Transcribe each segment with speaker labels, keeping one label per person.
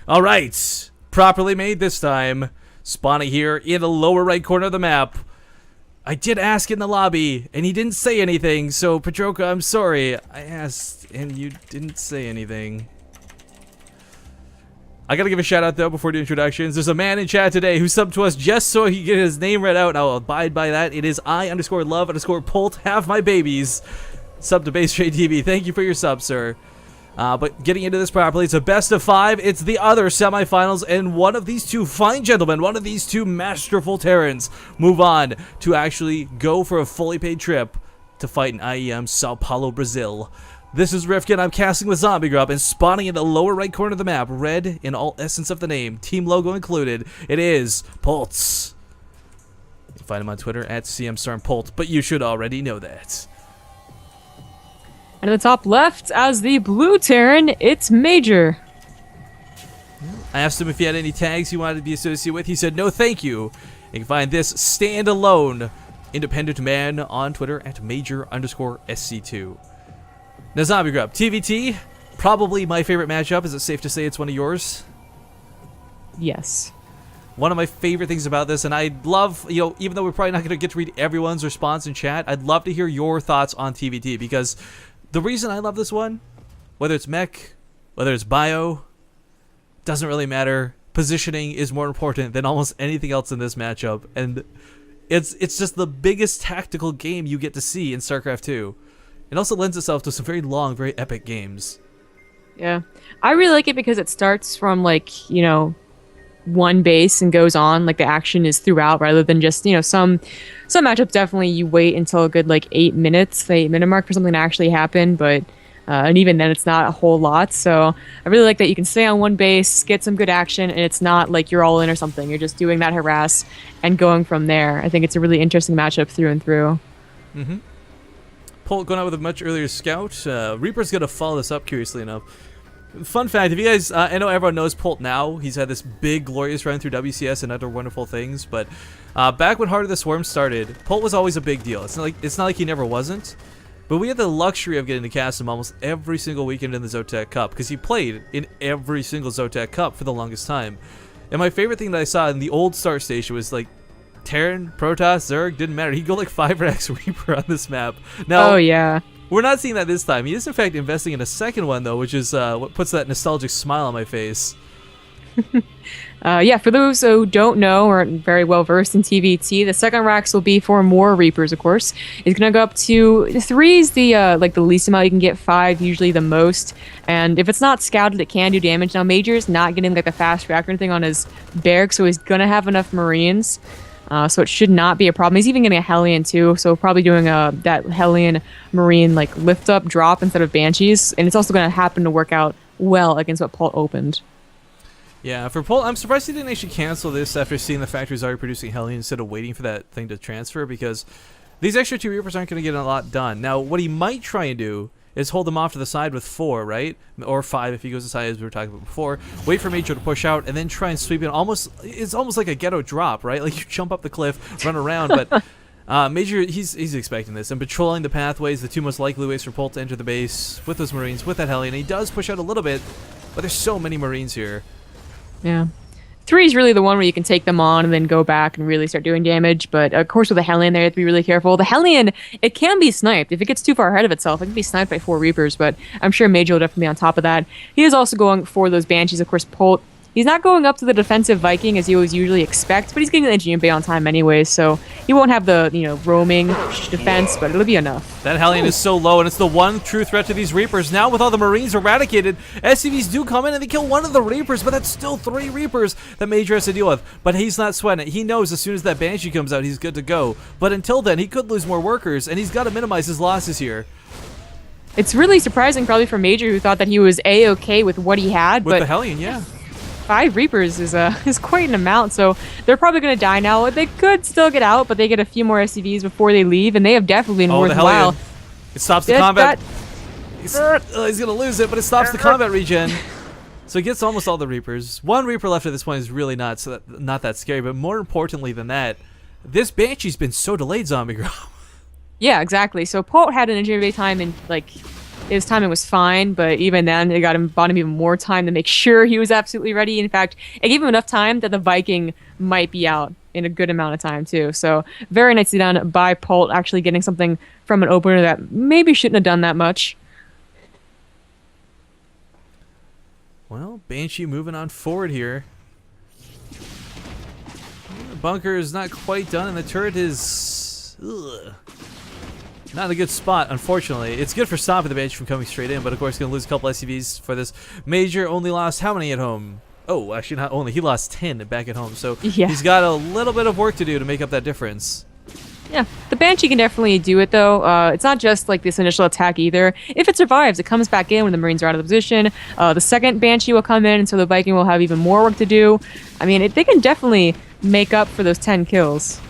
Speaker 1: All right. Properly made this time. Spawning here in the lower right corner of the map. I did ask in the lobby, and he didn't say anything, so Petroka, I'm sorry. I asked, and you didn't say anything. I gotta give a shout out, though, before the introductions. There's a man in chat today who subbed to us just so he can get his name read out, and I'll abide by that. It is I_love_Polt, have my babies. Sub to Base Trade TV. Thank you for your sub, sir. But getting into this properly, it's a best of 5. It's the other semifinals, and one of these two fine gentlemen, one of these two masterful Terrans, move on to actually go for a fully paid trip to fight in IEM Sao Paulo, Brazil. This is Rifkin. I'm casting with Zombie Grub and spawning in the lower right corner of the map, red in all essence of the name, team logo included. It is Polt. You can find him on Twitter at CMStormPolt, but you should already know that.
Speaker 2: And at the top left, as the blue Terran, it's Major.
Speaker 1: I asked him if he had any tags he wanted to be associated with. He said, no, thank you. You can find this standalone independent man on Twitter at Major_SC2. Now, Zombie Grub, TVT, probably my favorite matchup. Is it safe to say it's one of yours?
Speaker 2: Yes.
Speaker 1: One of my favorite things about this, and I'd love, even though we're probably not going to get to read everyone's response in chat, I'd love to hear your thoughts on TVT, because the reason I love this one, whether it's mech, whether it's bio, doesn't really matter. Positioning is more important than almost anything else in this matchup, and it's just the biggest tactical game you get to see in StarCraft 2. It also lends itself to some very long, very epic games.
Speaker 2: Yeah. I really like it because it starts from, one base and goes on. Like, the action is throughout rather than just, some matchups definitely you wait until a good, 8 minutes, the 8-minute mark for something to actually happen, but and even then it's not a whole lot. So I really like that you can stay on one base, get some good action, and it's not like you're all in or something. You're just doing that harass and going from there. I think it's a really interesting matchup through and through.
Speaker 1: Mm-hmm. Polt going out with a much earlier scout. Reaper's going to follow this up, curiously enough. Fun fact, if you guys, I know everyone knows Polt now. He's had this big, glorious run through WCS and other wonderful things, but back when Heart of the Swarm started, Polt was always a big deal. It's not like he never wasn't, but we had the luxury of getting to cast him almost every single weekend in the Zotac Cup, because he played in every single Zotac Cup for the longest time. And my favorite thing that I saw in the old start station was, Terran, Protoss, Zerg, didn't matter. He'd go 5x Reaper on this map. Now,
Speaker 2: oh, yeah.
Speaker 1: We're not seeing that this time. He is, in fact, investing in a second one, though, which is what puts that nostalgic smile on my face.
Speaker 2: Yeah, for those who don't know or aren't very well versed in TVT, the second racks will be for more Reapers, of course. It's going to go up to 3 is the least amount you can get, 5 usually the most. And if it's not scouted, it can do damage. Now, Major's not getting the fast reactor or anything on his barrack, so he's going to have enough Marines. So it should not be a problem. He's even getting a Hellion too, so probably doing that Hellion Marine lift up drop instead of Banshees, and it's also going to happen to work out well against what Polt opened.
Speaker 1: Yeah, for Polt, I'm surprised he didn't actually cancel this after seeing the factory's already producing Hellion instead of waiting for that thing to transfer, because these extra 2 Reapers aren't going to get a lot done. Now, what he might try and do is hold them off to the side with 4, right? Or 5 if he goes aside, as we were talking about before. Wait for Major to push out, and then try and sweep it. It's almost like a ghetto drop, right? Like, you jump up the cliff, run around, but Major, he's expecting this. And patrolling the pathways, the 2 most likely ways for Polt to enter the base with those Marines, with that Hellion. He does push out a little bit, but there's so many Marines here.
Speaker 2: Yeah. 3 is really the one where you can take them on and then go back and really start doing damage. But, of course, with the Hellion there, you have to be really careful. The Hellion, it can be sniped. If it gets too far ahead of itself, it can be sniped by 4 Reapers. But I'm sure Major will definitely be on top of that. He is also going for those Banshees. Of course, Polt, he's not going up to the defensive Viking as you always usually expect, but he's getting the Engineering Bay on time anyway, so he won't have the, roaming defense, but it'll be enough.
Speaker 1: That Hellion is so low, and it's the one true threat to these Reapers. Now, with all the Marines eradicated, SCVs do come in and they kill one of the Reapers, but that's still 3 Reapers that Major has to deal with. But he's not sweating it. He knows as soon as that Banshee comes out, he's good to go. But until then, he could lose more workers, and he's got to minimize his losses here.
Speaker 2: It's really surprising, probably for Major, who thought that he was A-okay with what he had.
Speaker 1: With the Hellion, yeah.
Speaker 2: 5 Reapers is quite an amount, so they're probably going to die now. They could still get out, but they get a few more SCVs before they leave, and they have definitely been worthwhile.
Speaker 1: It stops the combat. He's going to lose it, but it stops the combat regen. So he gets almost all the Reapers. 1 Reaper left at this point is really not that scary, but more importantly than that, this Banshee's been so delayed, Zombie Girl.
Speaker 2: Yeah, exactly. So Polt had an injury bay time in his timing was fine, but even then, it bought him even more time to make sure he was absolutely ready. In fact, it gave him enough time that the Viking might be out in a good amount of time, too. So, very nicely done by Polt, actually getting something from an opener that maybe shouldn't have done that much.
Speaker 1: Well, Banshee moving on forward here. The bunker is not quite done, and the turret is not in a good spot, unfortunately. It's good for stopping the Banshee from coming straight in, but of course going to lose a couple SCVs for this. Major only lost how many at home? Oh, actually not only. He lost 10 back at home, so he's got a little bit of work to do to make up that difference.
Speaker 2: Yeah, the Banshee can definitely do it, though. It's not just like this initial attack either. If it survives, it comes back in when the Marines are out of the position. The second Banshee will come in, so the Viking will have even more work to do. I mean, they can definitely make up for those 10 kills.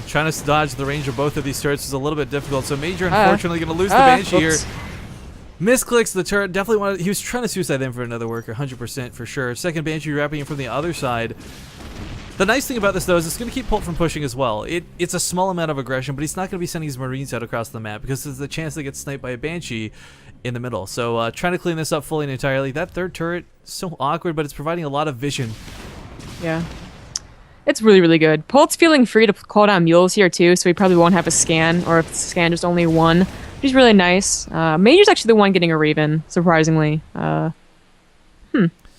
Speaker 1: Trying to dodge the range of both of these turrets is a little bit difficult, so Major unfortunately going to lose the Banshee here. Misclicks the turret. He was trying to suicide them for another worker, 100% for sure. Second Banshee wrapping him from the other side. The nice thing about this, though, is it's going to keep Polt from pushing as well. It's a small amount of aggression, but he's not going to be sending his Marines out across the map because there's a chance they get sniped by a Banshee in the middle. So trying to clean this up fully and entirely. That third turret, so awkward, but it's providing a lot of vision. Yeah.
Speaker 2: It's really, really good. Polt's feeling free to call down mules here, too, so he probably won't have a scan, or if it's a scan, just only one, which is really nice. Major's actually the one getting a Raven, surprisingly.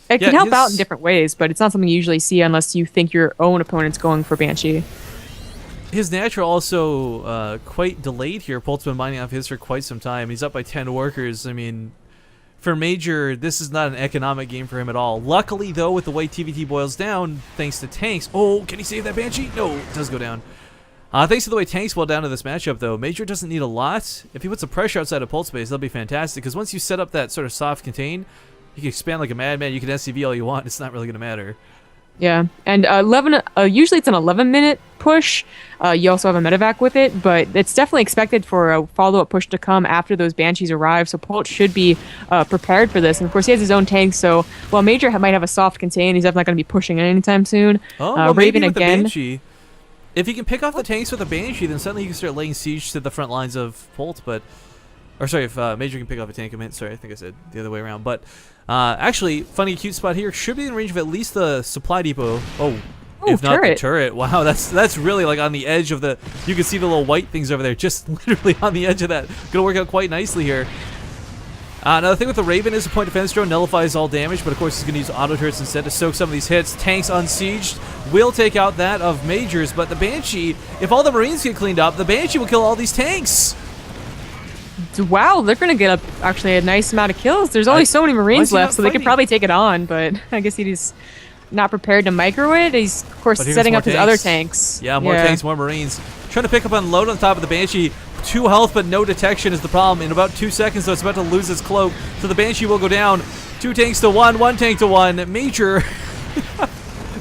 Speaker 2: It can help out in different ways, but it's not something you usually see unless you think your own opponent's going for Banshee.
Speaker 1: His natural also quite delayed here. Polt's been mining off his for quite some time. He's up by 10 workers. I mean, for Major, this is not an economic game for him at all. Luckily, though, with the way TVT boils down, thanks to tanks. Oh, can he save that Banshee? No, it does go down. Thanks to the way tanks boil down to this matchup, though, Major doesn't need a lot. If he puts some pressure outside of Polt's base, that'll be fantastic, because once you set up that sort of soft contain, you can expand like a madman. You can SCV all you want. It's not really going to matter.
Speaker 2: Yeah, and usually it's an 11-minute push. You also have a medevac with it, but it's definitely expected for a follow-up push to come after those Banshees arrive, so Polt should be prepared for this. And, of course, he has his own tank, so while Major might have a soft contain, he's definitely not going to be pushing it anytime soon.
Speaker 1: Oh, well, Raven maybe with again. The Banshee. If he can pick off the tanks with a Banshee, then suddenly you can start laying siege to the front lines of Polt, but... Or sorry, if Major can pick off a tank, sorry, I think I said the other way around. But actually, funny cute spot here. Should be in range of at least the supply depot. Oh, if not the turret. Wow, that's really like on the edge of the... You can see the little white things over there, just literally on the edge of that. Going to work out quite nicely here. Now, the thing with the Raven is the point defense drone nullifies all damage, but of course he's going to use auto turrets instead to soak some of these hits. Tanks unsieged will take out that of Major's, but the Banshee, if all the Marines get cleaned up, the Banshee will kill all these tanks.
Speaker 2: Wow, they're going to get actually a nice amount of kills. There's only so many Marines left, so they could probably take it on, but I guess he's not prepared to micro it. He's, of course, setting up his other tanks.
Speaker 1: Yeah, more tanks, more Marines. Trying to pick up on load on top of the Banshee. 2 health, but no detection is the problem. In about 2 seconds, though, it's about to lose its cloak, so the Banshee will go down. 2 tanks to 1, 1 tank to 1. Major.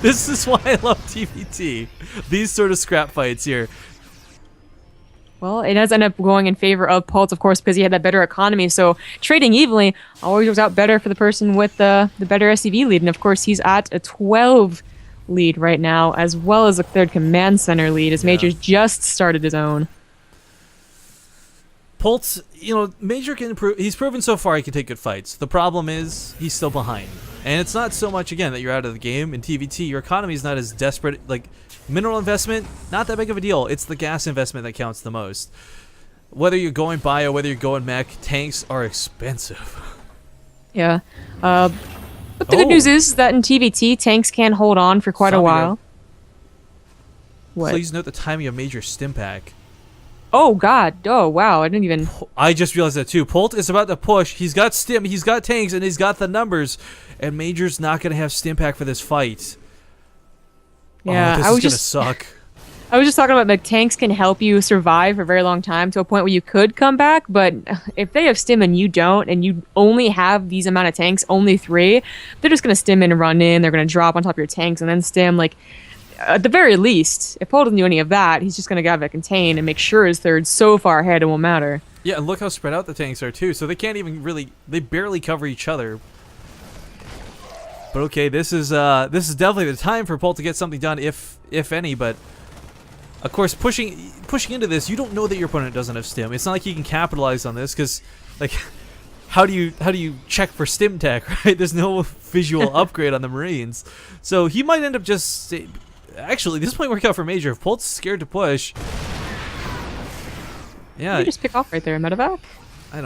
Speaker 1: This is why I love TVT. These sort of scrap fights here.
Speaker 2: Well, it does end up going in favor of Polt, of course, because he had that better economy. So trading evenly always works out better for the person with the better SCV lead. And, of course, he's at a 12 lead right now, as well as a 3rd command center lead, as Major's just started his own.
Speaker 1: Polt's, Major can improve. He's proven so far he can take good fights. The problem is he's still behind. And it's not so much, again, that you're out of the game. In TVT, your economy is not as desperate. Like, mineral investment, not that big of a deal. It's the gas investment that counts the most. Whether you're going bio, whether you're going mech, tanks are expensive.
Speaker 2: Yeah. But the good news is that in TVT, tanks can hold on for quite a while.
Speaker 1: What? Please note the timing of Major stim pack.
Speaker 2: Oh, God. Oh, wow. I didn't even...
Speaker 1: I just realized that, too. Polt is about to push. He's got stim, he's got tanks, and he's got the numbers. And Major's not going to have stim pack for this fight.
Speaker 2: Yeah,
Speaker 1: this is going to suck.
Speaker 2: I was just talking about, like, tanks can help you survive for a very long time to a point where you could come back. But if they have stim and you don't, and you only have these amount of tanks, only 3, they're just going to stim in and run in. They're going to drop on top of your tanks and then stim, like... At the very least, if Paul doesn't do any of that, he's just going to grab a contain and make sure his 3rd's so far ahead it won't matter.
Speaker 1: Yeah, and look how spread out the tanks are, too. So they can't even really... They barely cover each other. But okay, this is definitely the time for Polt to get something done, if any, but... Of course, pushing into this, you don't know that your opponent doesn't have stim. It's not like you can capitalize on this because, like, how do you check for stim tech, right? There's no visual upgrade on the Marines, so he might end up just. Actually, this might work out for Major if Polt's scared to push. Yeah,
Speaker 2: you just pick off right there, medevac.
Speaker 1: I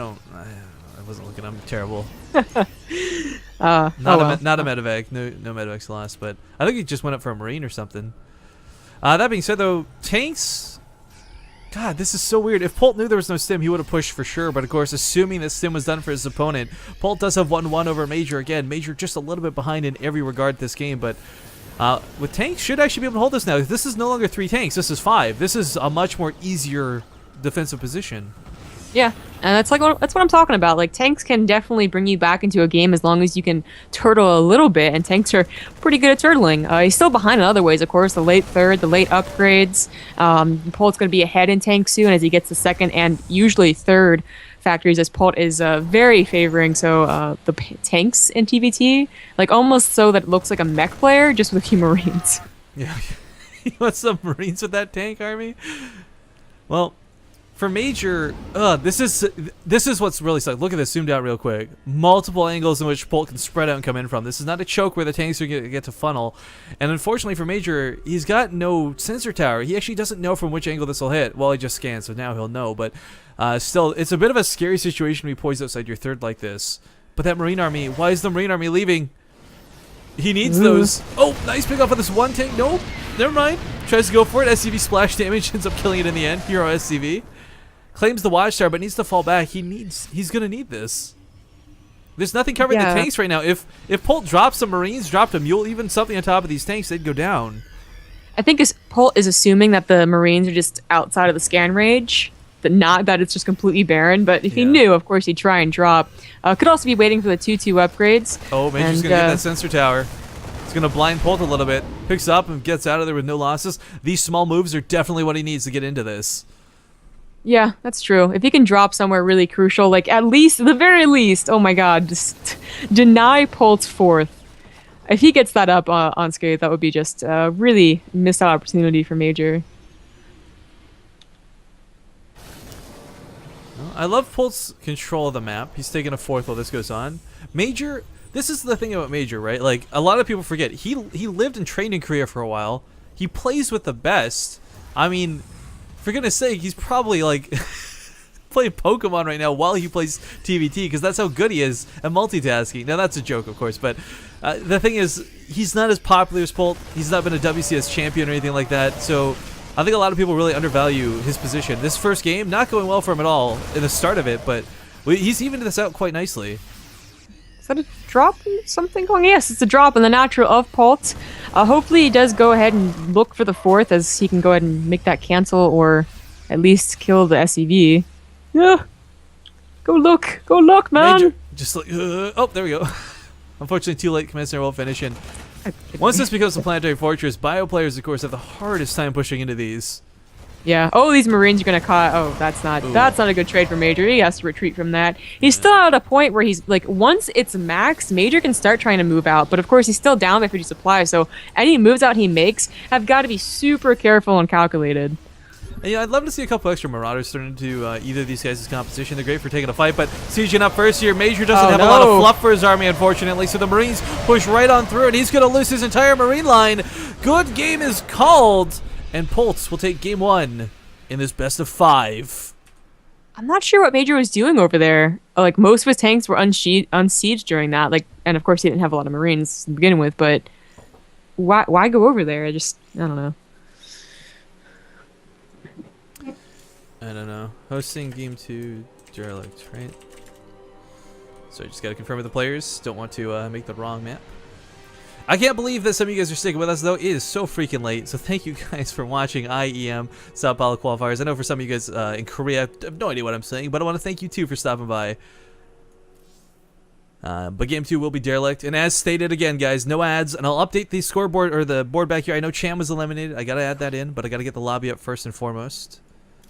Speaker 1: wasn't looking. I'm terrible.
Speaker 2: Not
Speaker 1: Not a medevac. No medevacs lost, but I think he just went up for a Marine or something. That being said, though, tanks. God, this is so weird. If Polt knew there was no stim, he would have pushed for sure. But of course, assuming that stim was done for his opponent, Polt does have 1-1 over Major. Again, Major just a little bit behind in every regard this game. But with tanks, should actually be able to hold this now. This is no longer 3 tanks. This is 5. This is a much more easier defensive position.
Speaker 2: Yeah, and that's what I'm talking about. Like, tanks can definitely bring you back into a game as long as you can turtle a little bit, and tanks are pretty good at turtling. He's still behind in other ways, of course, the late third, the late upgrades. Polt's going to be ahead in tanks soon as he gets the second and usually third factories, as Polt is very favoring the tanks in TVT, like almost so that it looks like a mech player, just with a few Marines.
Speaker 1: Yeah, you want some Marines with that tank army? Well, for Major, this is what's really sucks. Look at this, zoomed out real quick. Multiple angles in which Polt can spread out and come in from. This is not a choke where the tanks are going to get to funnel. And unfortunately for Major, he's got no sensor tower. He actually doesn't know from which angle this will hit. Well, he just scanned, so now he'll know. But still, it's a bit of a scary situation to be poised outside your third like this. But that Marine Army, why is the Marine Army leaving? He needs those. Oh, nice pick up on this one tank. Nope, never mind. Tries to go for it. SCV splash damage, ends up killing it in the end. Hero SCV. Claims the watchtower, but needs to fall back. He's gonna need this. There's nothing covering the tanks right now. If Polt drops some Marines, dropped a mule, even something on top of these tanks, they'd go down.
Speaker 2: I think Polt is assuming that the Marines are just outside of the scan range, not that it's just completely barren. But if he knew, of course, he'd try and drop. Could also be waiting for the 2-2 upgrades.
Speaker 1: Oh, Major's gonna get that sensor tower. It's gonna blind Polt a little bit. Picks up and gets out of there with no losses. These small moves are definitely what he needs to get into this.
Speaker 2: Yeah, that's true. If he can drop somewhere really crucial, like at the very least, oh my god, just deny Polt's fourth. If he gets that up unscathed, that would be just a really missed out opportunity for Major.
Speaker 1: Well, I love Polt's control of the map. He's taking a fourth while this goes on. Major, this is the thing about Major, right? Like, a lot of people forget, he lived and trained in Korea for a while. He plays with the best. I mean, for goodness sake, he's probably like playing Pokemon right now while he plays TVT, because that's how good he is at multitasking. Now that's a joke, of course, but the thing is, he's not as popular as Polt. He's not been a WCS champion or anything like that, so I think a lot of people really undervalue his position. This first game, not going well for him at all in the start of it, but he's evened this out quite nicely.
Speaker 2: Is that a drop? Something going? Yes, it's a drop in the natural of Polt. Hopefully he does go ahead and look for the fourth, as he can go ahead and make that cancel or at least kill the SCV. Yeah. Go look, man.
Speaker 1: Major, just like, oh, there we go. Unfortunately, too late. Commencer will finish. And once this becomes a planetary fortress, bio players, of course, have the hardest time pushing into these.
Speaker 2: Yeah. Oh, these Marines are gonna caught. Oh, that's not a good trade for Major. He has to retreat from that. He's still at a point where he's like, once it's maxed, Major can start trying to move out. But of course, he's still down by 50 supply. So any moves out he makes have got to be super careful and calculated.
Speaker 1: And, yeah, I'd love to see a couple extra Marauders turn into either of these guys' competition. They're great for taking a fight, but sieging up first here. Major doesn't have a lot of fluff for his army, unfortunately, so the Marines push right on through, and he's going to lose his entire Marine line. Good game is called, and Polt will take game 1 in this best of 5.
Speaker 2: I'm not sure what Major was doing over there. Like, most of his tanks were unsieged during that. Like, and of course he didn't have a lot of Marines to begin with, but why go over there? I don't know.
Speaker 1: I don't know. Hosting game 2 derelict, right? So I just gotta confirm with the players. Don't want to make the wrong map. I can't believe that some of you guys are sticking with us, though. It is so freaking late. So thank you guys for watching IEM Sao Paulo Qualifiers. I know for some of you guys in Korea, I have no idea what I'm saying, but I want to thank you too for stopping by. But game 2 will be derelict, and as stated again, guys, no ads, and I'll update the scoreboard or the board back here. I know Cham was eliminated. I gotta add that in, but I gotta get the lobby up first and foremost.